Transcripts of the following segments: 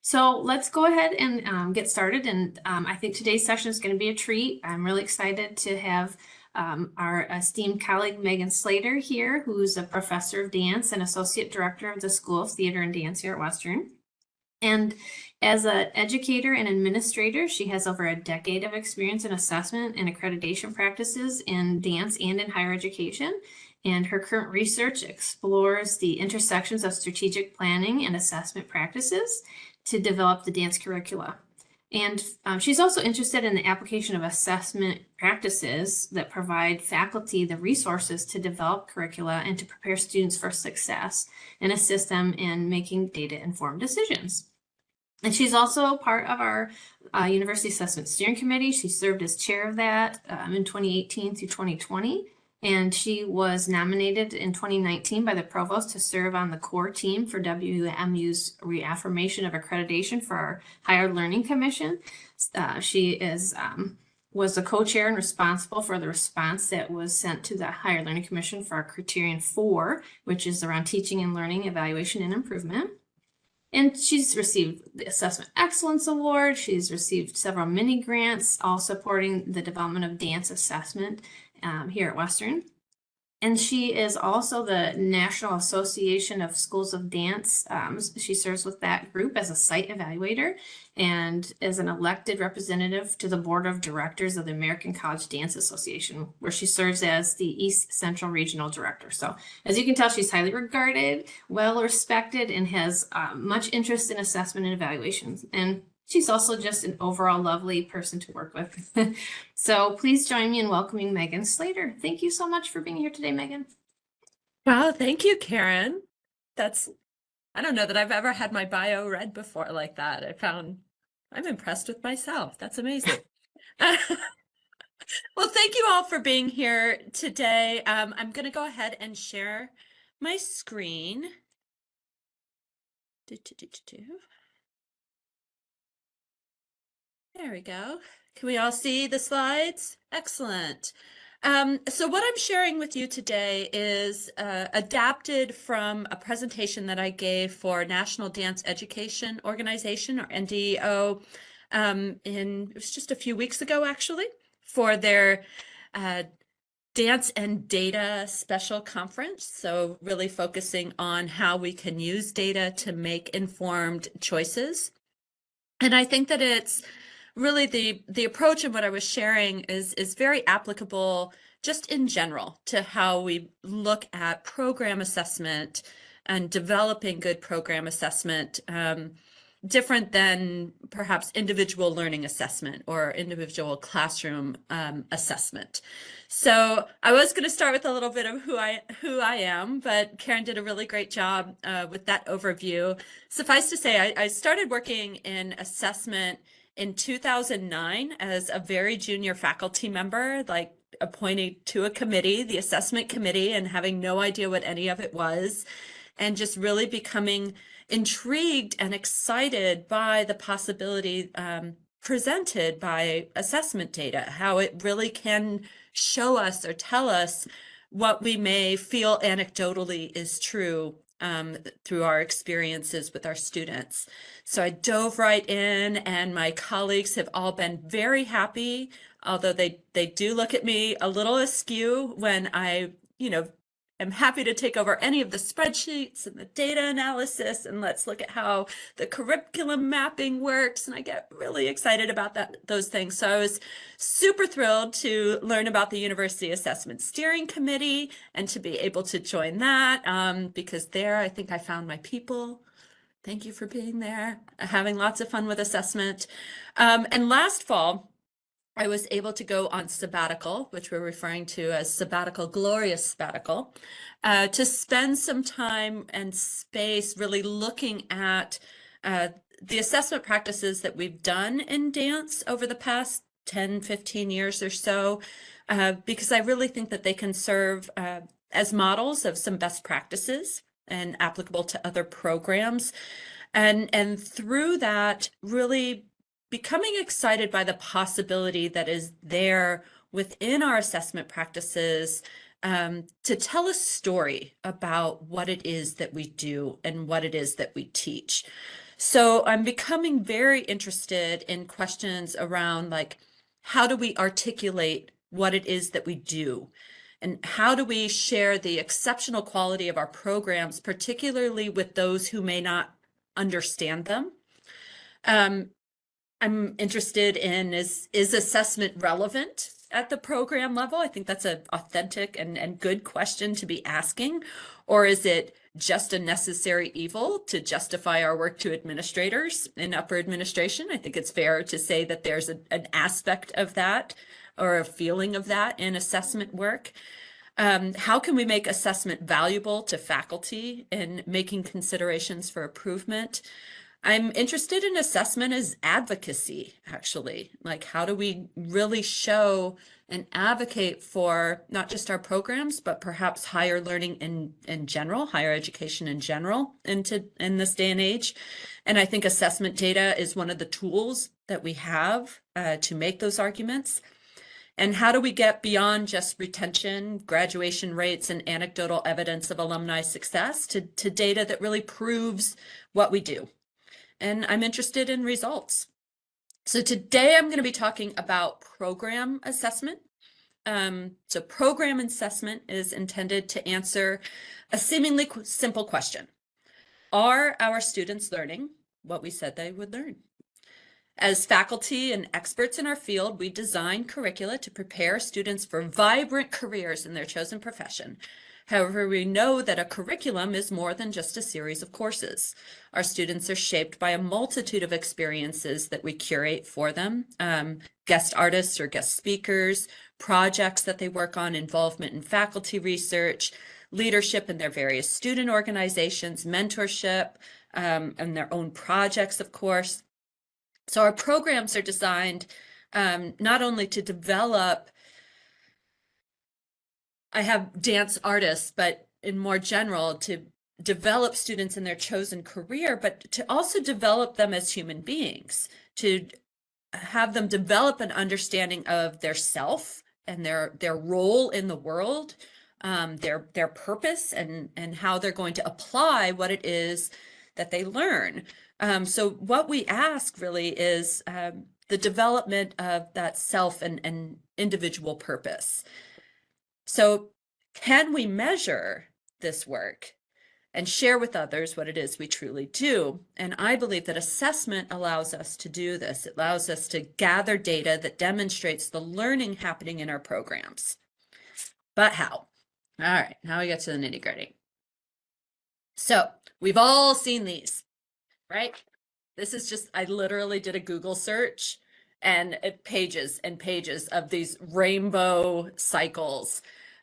So let's go ahead and get started. And I think today's session is going to be a treat. I'm really excited to have our esteemed colleague Megan Slayter here, who's a professor of dance and associate director of the School of Theater and Dance here at Western. And as an educator and administrator, she has over a decade of experience in assessment and accreditation practices in dance and in higher education. And her current research explores the intersections of strategic planning and assessment practices to develop the dance curricula. And she's also interested in the application of assessment practices that provide faculty the resources to develop curricula and to prepare students for success and assist them in making data-informed decisions. And she's also part of our University Assessment Steering Committee. She served as chair of that in 2018 through 2020. And she was nominated in 2019 by the provost to serve on the core team for WMU's reaffirmation of accreditation for our Higher Learning Commission. She was the co-chair and responsible for the response that was sent to the Higher Learning Commission for our Criterion 4, which is around teaching and learning, evaluation, and improvement. And she's received the Assessment Excellence Award. She's received several mini grants, all supporting the development of dance assessment here at Western. And she is also the National Association of Schools of Dance. She serves with that group as a site evaluator and as an elected representative to the board of directors of the American College Dance Association, where she serves as the East Central Regional Director. So as you can tell, she's highly regarded, well respected, and has much interest in assessment and evaluations. And she's also just an overall lovely person to work with. So please join me in welcoming Megan Slayter. Thank you so much for being here today, Megan. Wow, thank you, Karen. I don't know that I've ever had my bio read before like that. I'm impressed with myself. That's amazing. Well, thank you all for being here today. I'm going to go ahead and share my screen. There we go. Can we all see the slides? Excellent. So what I'm sharing with you today is adapted from a presentation that I gave for National Dance Education Organization, or NDO, it was just a few weeks ago, actually, for their Dance and Data Special Conference. So really focusing on how we can use data to make informed choices. And I think that it's really the approach and what I was sharing is very applicable just in general to how we look at program assessment and developing good program assessment, different than perhaps individual learning assessment or individual classroom assessment. So I was going to start with a little bit of who I am, but Karen did a really great job with that overview. Suffice to say, I started working in assessment in 2009 as a very junior faculty member, like appointed to a committee, the assessment committee, and having no idea what any of it was, and just really becoming intrigued and excited by the possibility presented by assessment data, how it really can show us or tell us what we may feel anecdotally is true through our experiences with our students. So I dove right in, and my colleagues have all been very happy, although they do look at me a little askew when I, am happy to take over any of the spreadsheets and the data analysis, and let's look at how the curriculum mapping works. And I get really excited about those things. So I was super thrilled to learn about the University Assessment Steering Committee and to be able to join that because there I think I found my people. Thank you for being there, having lots of fun with assessment. And last fall, I was able to go on sabbatical, which we're referring to as sabbatical, glorious sabbatical, to spend some time and space really looking at the assessment practices that we've done in dance over the past 10, 15 years or so, because I really think that they can serve as models of some best practices and applicable to other programs. And through that, really becoming excited by the possibility that is there within our assessment practices to tell a story about what it is that we do and what it is that we teach. So I'm becoming very interested in questions around like, how do we articulate what it is that we do? And how do we share the exceptional quality of our programs, particularly with those who may not understand them? I'm interested in is assessment relevant at the program level? I think that's an authentic and good question to be asking. Or is it just a necessary evil to justify our work to administrators in upper administration? I think it's fair to say that there's an aspect of that or a feeling of that in assessment work. How can we make assessment valuable to faculty in making considerations for improvement? I'm interested in assessment as advocacy, actually. Like, how do we really show and advocate for not just our programs, but perhaps higher learning in general, higher education in general in this day and age? And I think assessment data is one of the tools that we have to make those arguments. And how do we get beyond just retention, graduation rates, and anecdotal evidence of alumni success to data that really proves what we do? And I'm interested in results. So today I'm going to be talking about program assessment. So program assessment is intended to answer a seemingly simple question. Are our students learning what we said they would learn? As faculty and experts in our field, we design curricula to prepare students for vibrant careers in their chosen profession. However, we know that a curriculum is more than just a series of courses. Our students are shaped by a multitude of experiences that we curate for them, guest artists or guest speakers, projects that they work on, involvement in faculty research, leadership in their various student organizations, mentorship, and their own projects, of course. So our programs are designed not only to develop, I have dance artists, but in more general, to develop students in their chosen career, but to also develop them as human beings, to have them develop an understanding of their self and their role in the world, their purpose and how they're going to apply what it is that they learn. So what we ask really is the development of that self and individual purpose. So can we measure this work and share with others what it is we truly do? And I believe that assessment allows us to do this. It allows us to gather data that demonstrates the learning happening in our programs. But how? All right, now we get to the nitty-gritty. So we've all seen these, right? This is just, I literally did a Google search and pages and pages of these rainbow cycles.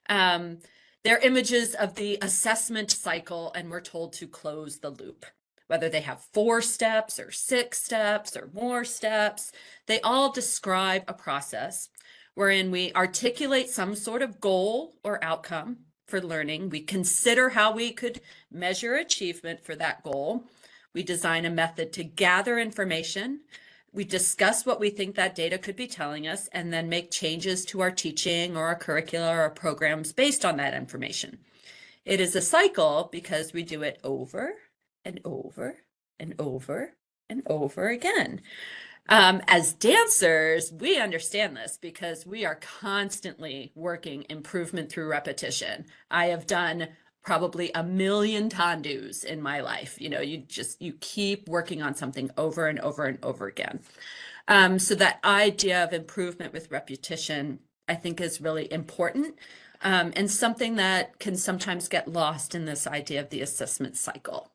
They're images of the assessment cycle, and we're told to close the loop. Whether they have 4 steps or 6 steps or more steps, they all describe a process wherein we articulate some sort of goal or outcome for learning. We consider how we could measure achievement for that goal. We design a method to gather information. We discuss what we think that data could be telling us, and then make changes to our teaching or our curricula or our programs based on that information. It is a cycle because we do it over and over and over and over again. As dancers, we understand this because we are constantly working improvement through repetition. I have done probably 1,000,000 tandus in my life. You know, you keep working on something over and over and over again. So that idea of improvement with repetition, I think, is really important, and something that can sometimes get lost in this idea of the assessment cycle.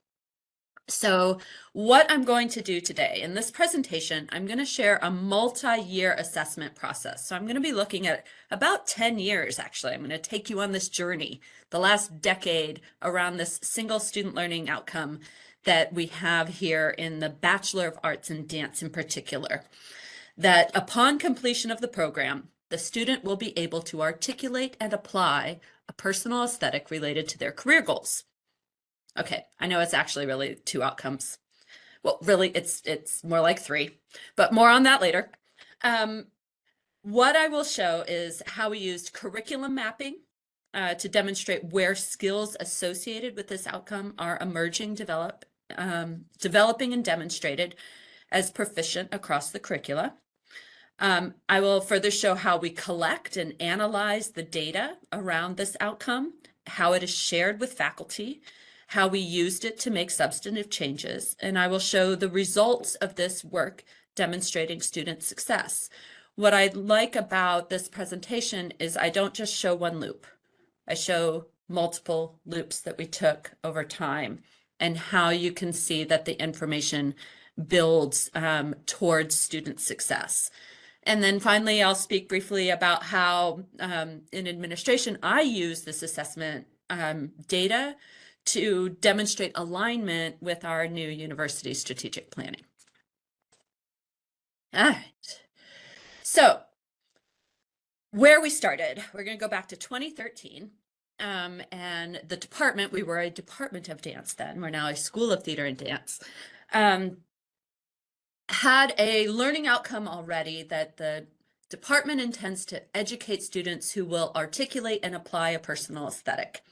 So what I'm going to do today in this presentation, I'm going to share a multi-year assessment process. So I'm going to be looking at about 10 years, actually. I'm going to take you on this journey, the last decade around this single student learning outcome that we have here in the Bachelor of Arts in Dance in particular, that upon completion of the program, the student will be able to articulate and apply a personal aesthetic related to their career goals. Okay, I know it's actually really 2 outcomes. Well, really, it's more like 3, but more on that later. What I will show is how we used curriculum mapping to demonstrate where skills associated with this outcome are emerging, developing and demonstrated as proficient across the curricula. I will further show how we collect and analyze the data around this outcome, how it is shared with faculty, how we used it to make substantive changes, and I will show the results of this work demonstrating student success. What I like about this presentation is I don't just show one loop. I show multiple loops that we took over time and how you can see that the information builds towards student success. And then finally, I'll speak briefly about how in administration, I use this assessment data to demonstrate alignment with our new university strategic planning. All right. So where we started, we're going to go back to 2013. And the department, we were a department of dance then, we're now a school of theater and dance, had a learning outcome already that the department intends to educate students who will articulate and apply a personal aesthetic.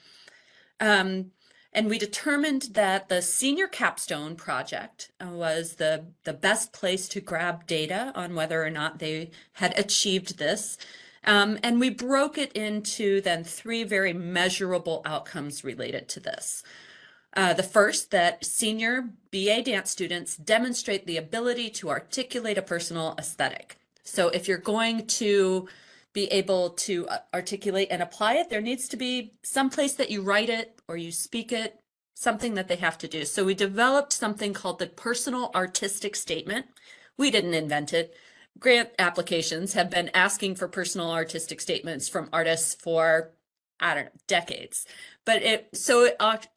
And we determined that the senior capstone project was the best place to grab data on whether or not they had achieved this. And we broke it into then 3 very measurable outcomes related to this. The first, that senior BA dance students demonstrate the ability to articulate a personal aesthetic. So if you're going to be able to articulate and apply it, there needs to be some place that you write it or you speak it, something that they have to do. So we developed something called the personal artistic statement. We didn't invent it. Grant applications have been asking for personal artistic statements from artists for, I don't know, decades. But it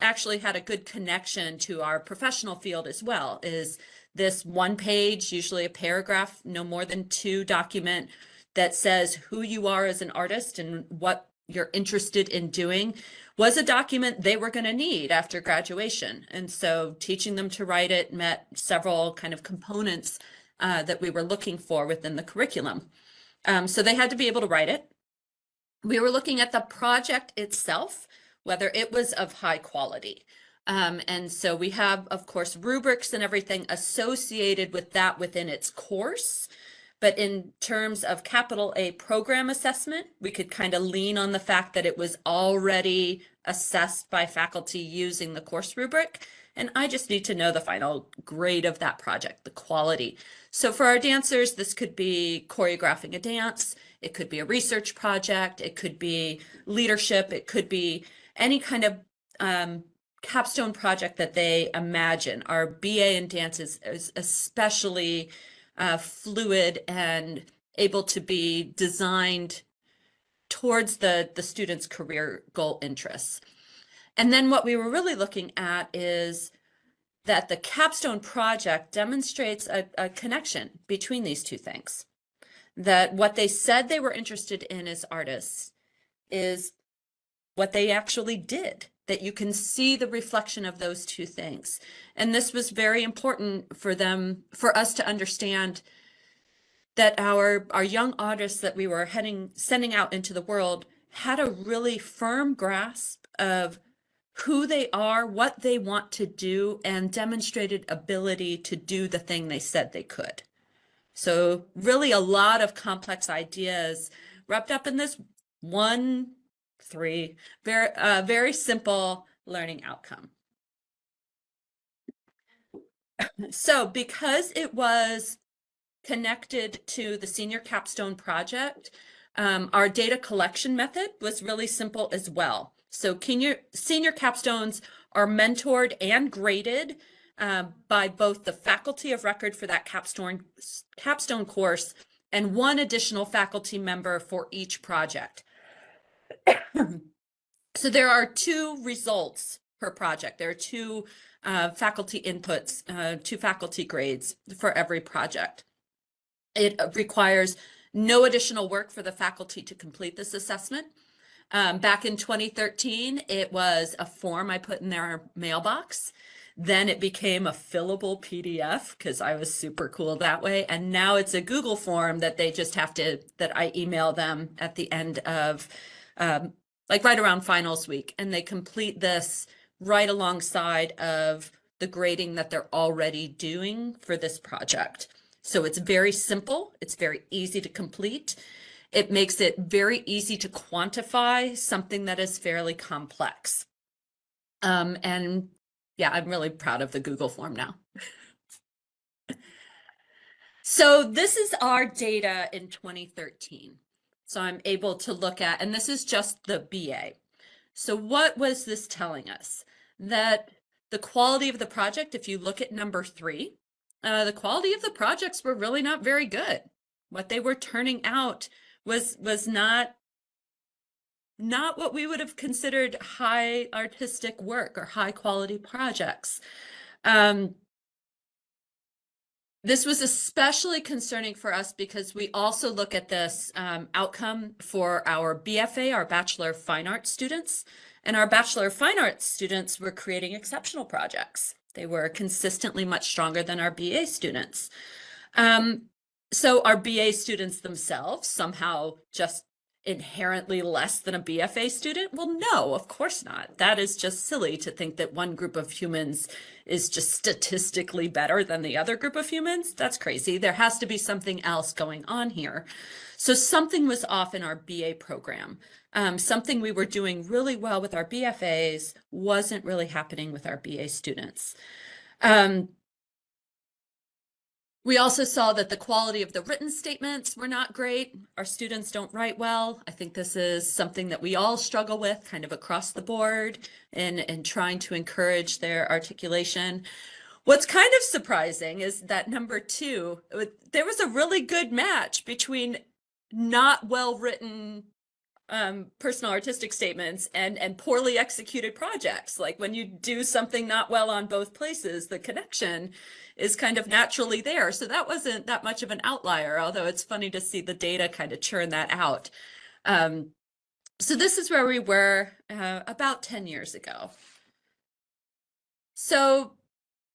actually had a good connection to our professional field as well, is this 1 page, usually a paragraph, no more than 2 document that says who you are as an artist and what you're interested in doing, was a document they were going to need after graduation. And so teaching them to write it met several kind of components that we were looking for within the curriculum. So they had to be able to write it. We were looking at the project itself, whether it was of high quality. And so we have, of course, rubrics and everything associated with that within its course. But in terms of capital A program assessment, we could kind of lean on the fact that it was already assessed by faculty using the course rubric. And I just need to know the final grade of that project, the quality. So for our dancers, this could be choreographing a dance. It could be a research project. It could be leadership. It could be any kind of capstone project that they imagine. Our BA in dance is especially fluid and able to be designed towards the student's career goal interests. And then what we were really looking at is that the capstone project demonstrates a connection between these 2 things. That what they said they were interested in as artists is what they actually did, that you can see the reflection of those 2 things. And this was very important for for us to understand that our young artists that we were sending out into the world had a really firm grasp of who they are, what they want to do, and demonstrated ability to do the thing they said they could. So really a lot of complex ideas wrapped up in this 3 very simple learning outcome. So because it was connected to the senior capstone project, our data collection method was really simple as well. So senior capstones are mentored and graded by both the faculty of record for that capstone course and 1 additional faculty member for each project. So there are 2 results per project. There are 2 faculty inputs, 2 faculty grades for every project. It requires no additional work for the faculty to complete this assessment. Back in 2013, it was a form I put in their mailbox. Then it became a fillable PDF because I was super cool that way. And now it's a Google form that they just have to, that I email them at the end of, like right around finals week. And they complete this right alongside of the grading that they're already doing for this project. So it's very simple. It's very easy to complete. It makes it very easy to quantify something that is fairly complex. And yeah, I'm really proud of the Google form now. So this is our data in 2013. So I'm able to look at, and this is just the BA. So what was this telling us? That the quality of the project, if you look at number 3, the quality of the projects were really not very good. What they were turning out was not what we would have considered high artistic work or high quality projects. This was especially concerning for us because we also look at this outcome for our BFA, our Bachelor of Fine Arts students. And our Bachelor of Fine Arts students were creating exceptional projects. They were consistently much stronger than our BA students. So our BA students themselves somehow just inherently less than a BFA student? Well, no, of course not. That is just silly to think that one group of humans is just statistically better than the other group of humans. That's crazy. There has to be something else going on here. So something was off in our BA program. Something we were doing really well with our BFAs wasn't really happening with our BA students. We also saw that the quality of the written statements were not great. Our students don't write well. I think this is something that we all struggle with kind of across the board in trying to encourage their articulation. What's kind of surprising is that number 2, there was a really good match between not well-written personal artistic statements and poorly executed projects. Like when you do something not well on both places, the connection is kind of naturally there. So that wasn't that much of an outlier, although it's funny to see the data kind of churn that out. So this is where we were about 10 years ago. So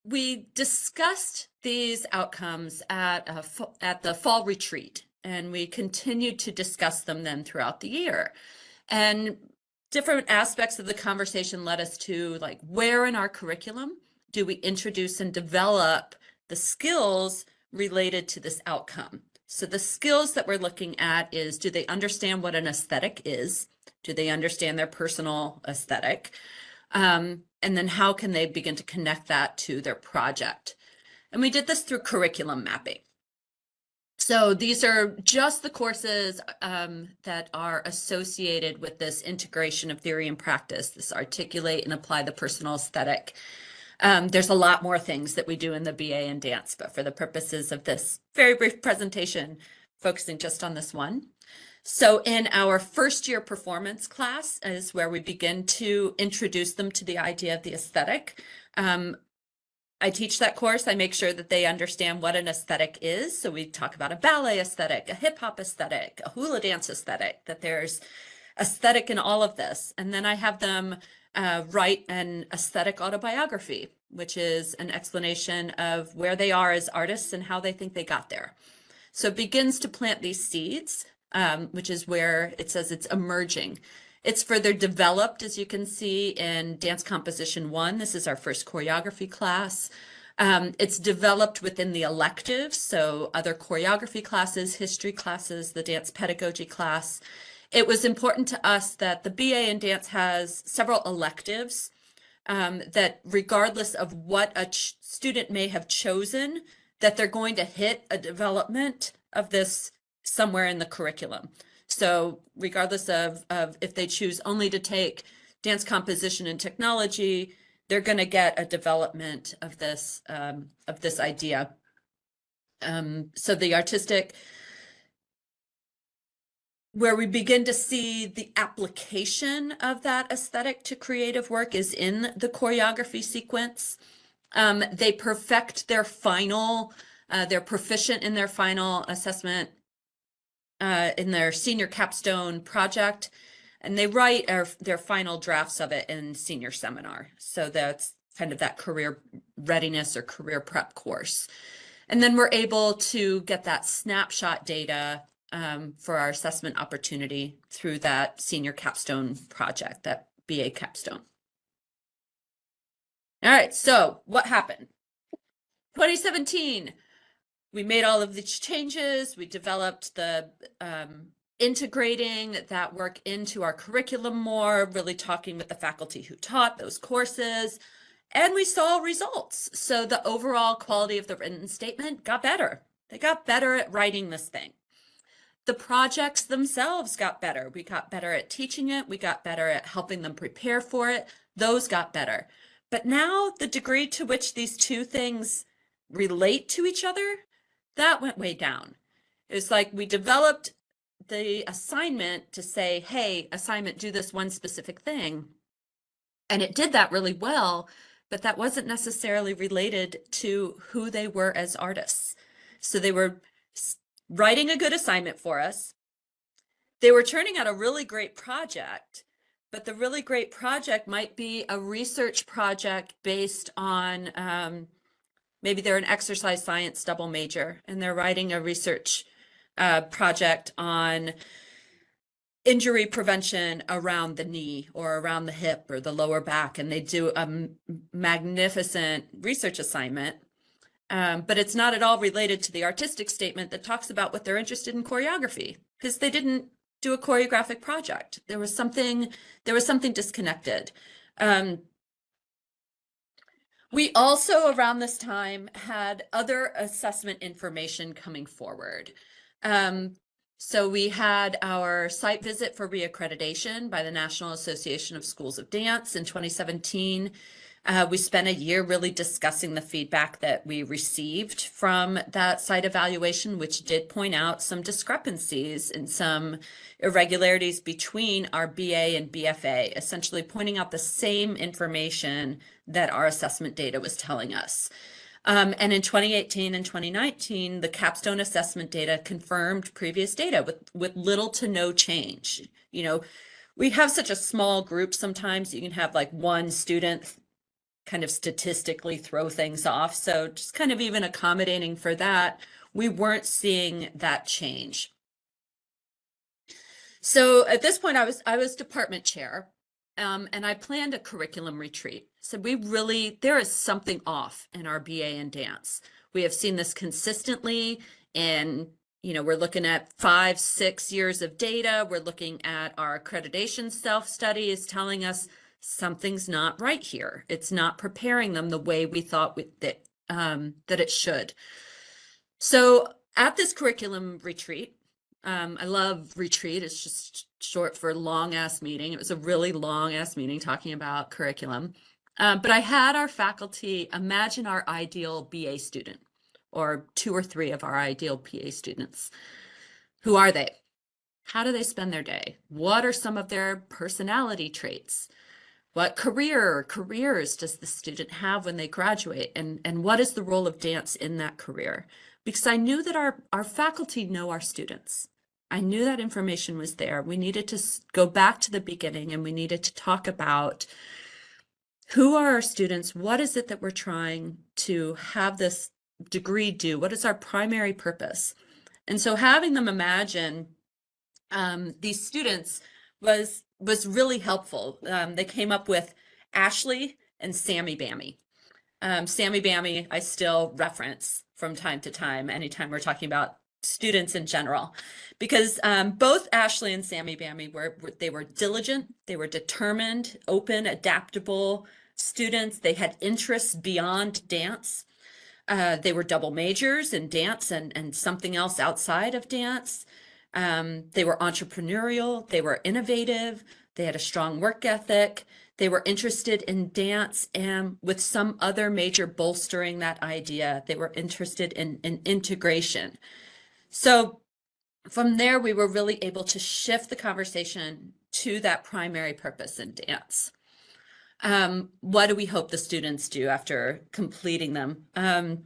we discussed these outcomes at the fall retreat, and we continued to discuss them then throughout the year. And different aspects of the conversation led us to, like, where in our curriculum do we introduce and develop the skills related to this outcome? So the skills that we're looking at is, do they understand what an aesthetic is? Do they understand their personal aesthetic? And then how can they begin to connect that to their project? And we did this through curriculum mapping. So these are just the courses that are associated with this integration of theory and practice, this articulate and apply the personal aesthetic. There's a lot more things that we do in the BA in dance, but for the purposes of this very brief presentation, focusing just on this one. So in our first year performance class is where we begin to introduce them to the idea of the aesthetic. I teach that course. I make sure that they understand what an aesthetic is. So we talk about a ballet aesthetic, a hip hop aesthetic, a hula dance aesthetic, that there's aesthetic in all of this. And then I have them write an aesthetic autobiography, which is an explanation of where they are as artists and how they think they got there. So it begins to plant these seeds, which is where it says it's emerging. It's further developed, as you can see, in Dance Composition 1. This is our first choreography class. It's developed within the electives, so other choreography classes, history classes, the dance pedagogy class. It was important to us that the BA in dance has several electives that regardless of what a student may have chosen, that they're going to hit a development of this somewhere in the curriculum. So regardless of if they choose only to take dance composition and technology, they're going to get a development of this idea. So the artistic, where we begin to see the application of that aesthetic to creative work is in the choreography sequence. They perfect their final, they're proficient in their final assessment in their senior capstone project, and they write their final drafts of it in senior seminar. So that's kind of that career readiness or career prep course. And then we're able to get that snapshot data for our assessment opportunity through that senior capstone project, that BA capstone. All right, so what happened? 2017, we made all of these changes. We developed the integrating that work into our curriculum more, really talking with the faculty who taught those courses, and we saw results. So the overall quality of the written statement got better. They got better at writing this thing. The projects themselves got better. We got better at teaching it. We got better at helping them prepare for it. Those got better. But now the degree to which these two things relate to each other, that went way down. It's like we developed the assignment to say, hey, assignment, do this one specific thing. And it did that really well, but that wasn't necessarily related to who they were as artists. So they were writing a good assignment for us. They were turning out a really great project, but the really great project might be a research project based on maybe they're an exercise science double major and they're writing a research project on injury prevention around the knee or around the hip or the lower back, and they do a magnificent research assignment. But it's not at all related to the artistic statement that talks about what they're interested in choreography, because they didn't do a choreographic project. There was something disconnected. We also, around this time, had other assessment information coming forward. So we had our site visit for reaccreditation by the National Association of Schools of Dance in 2017. We spent a year really discussing the feedback that we received from that site evaluation, which did point out some discrepancies and some irregularities between our BA and BFA, essentially pointing out the same information that our assessment data was telling us. And in 2018 and 2019, the capstone assessment data confirmed previous data with little to no change. You know, we have such a small group sometimes, you can have like one student kind of statistically throw things off. So just kind of even accommodating for that, we weren't seeing that change. So at this point, I was department chair, and I planned a curriculum retreat. So there is something off in our BA in dance. We have seen this consistently, and we're looking at 5-6 years of data. We're looking at our accreditation self-study is telling us something's not right here. It's not preparing them the way we thought that it should. So at this curriculum retreat, I love retreat. It's just short for long ass meeting. It was a really long ass meeting talking about curriculum. But I had our faculty imagine our ideal BA student, or 2 or 3 of our ideal PA students. Who are they? How do they spend their day? What are some of their personality traits? What careers does the student have when they graduate? And what is the role of dance in that career? Because I knew that our faculty know our students. I knew that information was there. We needed to go back to the beginning, and we needed to talk about who are our students? What is it that we're trying to have this degree do? What is our primary purpose? And so having them imagine these students was really helpful. They came up with Ashley and Sammy Bammy. Sammy Bammy, I still reference from time to time, anytime we're talking about students in general, because both Ashley and Sammy Bammy were diligent, they were determined, open, adaptable students. They had interests beyond dance. They were double majors in dance and something else outside of dance. They were entrepreneurial, they were innovative, they had a strong work ethic, they were interested in dance, and with some other major bolstering that idea, they were interested in integration. So from there, we were really able to shift the conversation to that primary purpose in dance. What do we hope the students do after completing them? And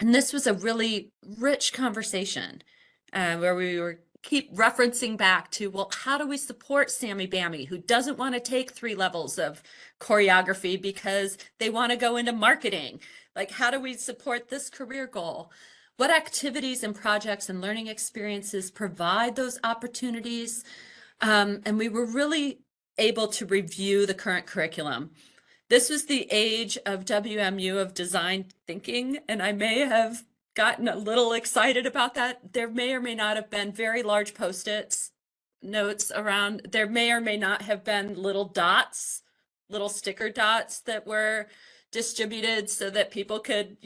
this was a really rich conversation where we were keep referencing back to, well, how do we support Sammy Bammy, who doesn't want to take 3 levels of choreography because they want to go into marketing? Like, how do we support this career goal? What activities and projects and learning experiences provide those opportunities? And we were really able to review the current curriculum. This was the age of WMU of design thinking, and I may have gotten a little excited about that. There may or may not have been very large Post-its notes around. There may or may not have been little dots, little sticker dots that were distributed so that people could,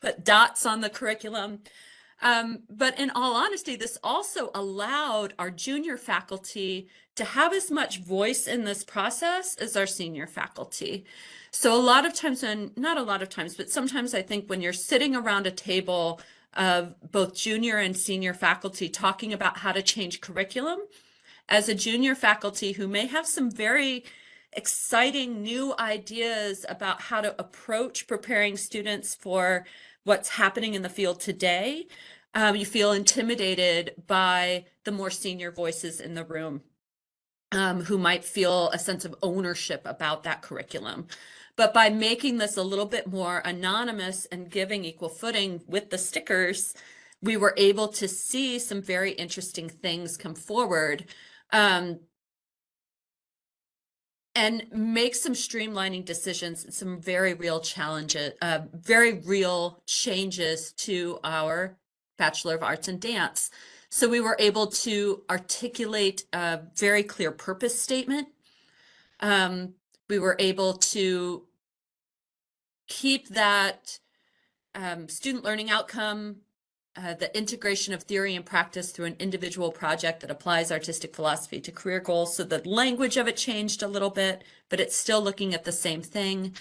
put dots on the curriculum. But in all honesty, this also allowed our junior faculty to have as much voice in this process as our senior faculty. So a lot of times, and not a lot of times, but sometimes I think when you're sitting around a table of both junior and senior faculty talking about how to change curriculum, as a junior faculty who may have some very exciting new ideas about how to approach preparing students for what's happening in the field today, you feel intimidated by the more senior voices in the room, who might feel a sense of ownership about that curriculum. But by making this a little bit more anonymous and giving equal footing with the stickers, we were able to see some very interesting things come forward, and make some streamlining decisions, some very real challenges, very real changes to our Bachelor of Arts in Dance. So we were able to articulate a very clear purpose statement. We were able to keep that student learning outcome, the integration of theory and practice through an individual project that applies artistic philosophy to career goals. So the language of it changed a little bit, but it's still looking at the same thing.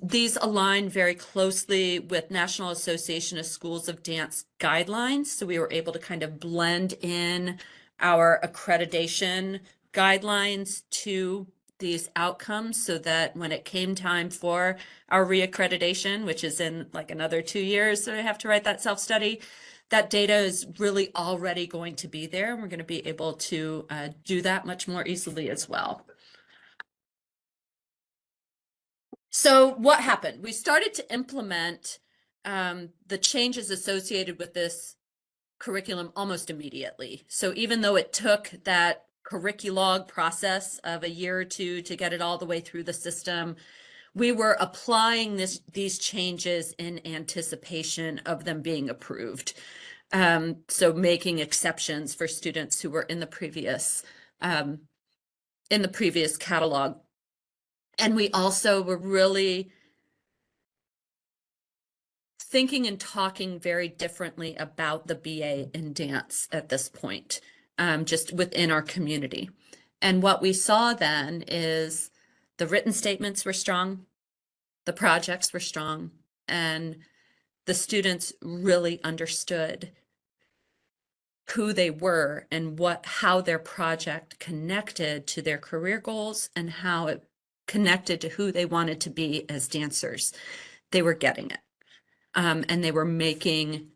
These align very closely with National Association of Schools of Dance guidelines. So we were able to kind of blend in our accreditation guidelines to these outcomes so that when it came time for our reaccreditation, which is in like another 2 years, so I have to write that self-study, that data is really already going to be there, and we're going to be able to do that much more easily as well. So what happened? We started to implement the changes associated with this curriculum almost immediately. So even though it took that curriculog process of a year or two to get it all the way through the system, we were applying these changes in anticipation of them being approved. So making exceptions for students who were in the previous catalog. And we also were really thinking and talking very differently about the BA in dance at this point, just within our community. And what we saw then is the written statements were strong, the projects were strong, and the students really understood who they were and how their project connected to their career goals and how it connected to who they wanted to be as dancers. They were getting it. And they were making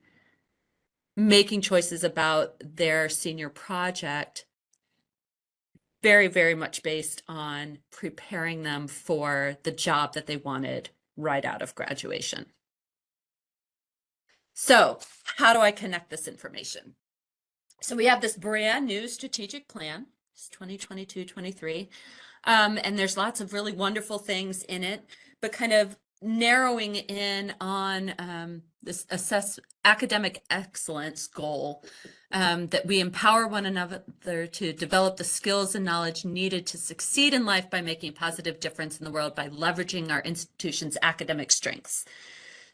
choices about their senior project very, very much based on preparing them for the job that they wanted right out of graduation. So how do I connect this information? So we have this brand new strategic plan, it's 2022-23, and there's lots of really wonderful things in it, but kind of narrowing in on this academic excellence goal, that we empower one another to develop the skills and knowledge needed to succeed in life by making a positive difference in the world by leveraging our institution's academic strengths.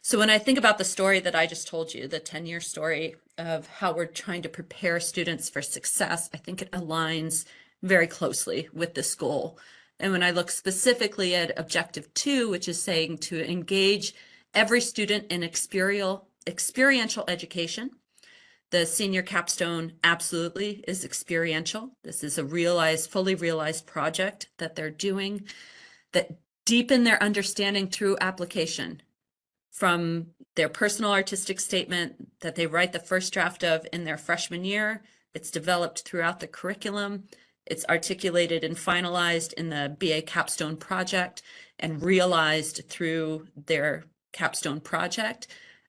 So when I think about the story that I just told you, the 10-year story of how we're trying to prepare students for success, I think it aligns very closely with this goal. And when I look specifically at Objective 2, which is saying to engage every student in experiential education, the senior capstone absolutely is experiential. This is a fully realized project that they're doing that deepen their understanding through application, from their personal artistic statement that they write the first draft of in their freshman year. It's developed throughout the curriculum. It's articulated and finalized in the BA capstone project and realized through their capstone project.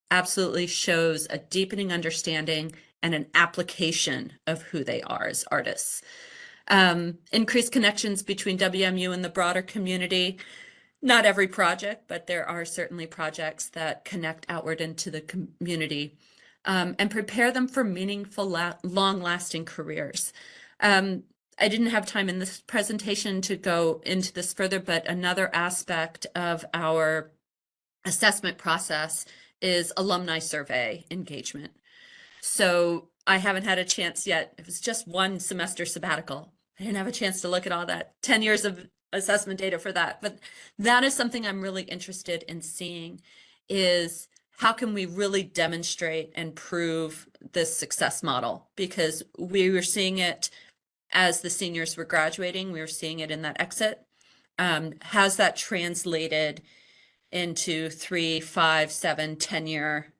Absolutely shows a deepening understanding and an application of who they are as artists. Increased connections between WMU and the broader community. Not every project, but there are certainly projects that connect outward into the community, and prepare them for meaningful, long-lasting careers. I didn't have time in this presentation to go into this further, but another aspect of our assessment process is alumni survey engagement. So I haven't had a chance yet. It was just one semester sabbatical. I didn't have a chance to look at all that 10 years of assessment data for that. But that is something I'm really interested in seeing, is how can we really demonstrate and prove this success model? Because we were seeing it as the seniors were graduating, we were seeing it in that exit. Has that translated into 3, 5, 7, 10-year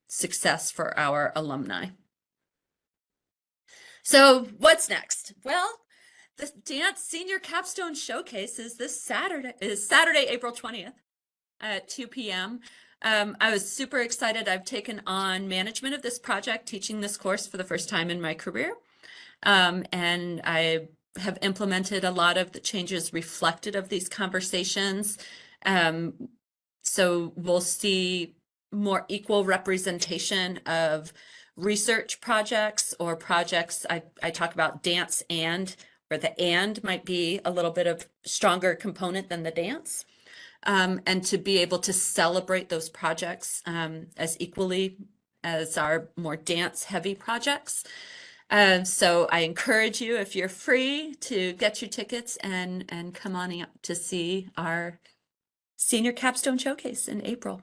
success for our alumni? So what's next? Well, the Dance Senior Capstone Showcase is Saturday, April 20th at 2 p.m. I was super excited. I've taken on management of this project, teaching this course for the first time in my career. And I have implemented a lot of the changes reflected of these conversations. So we'll see more equal representation of research projects or projects. I talk about dance where the and might be a little bit of stronger component than the dance. And to be able to celebrate those projects as equally as our more dance heavy projects. So I encourage you, if you're free, to get your tickets and come on out to see our Senior Capstone Showcase in April.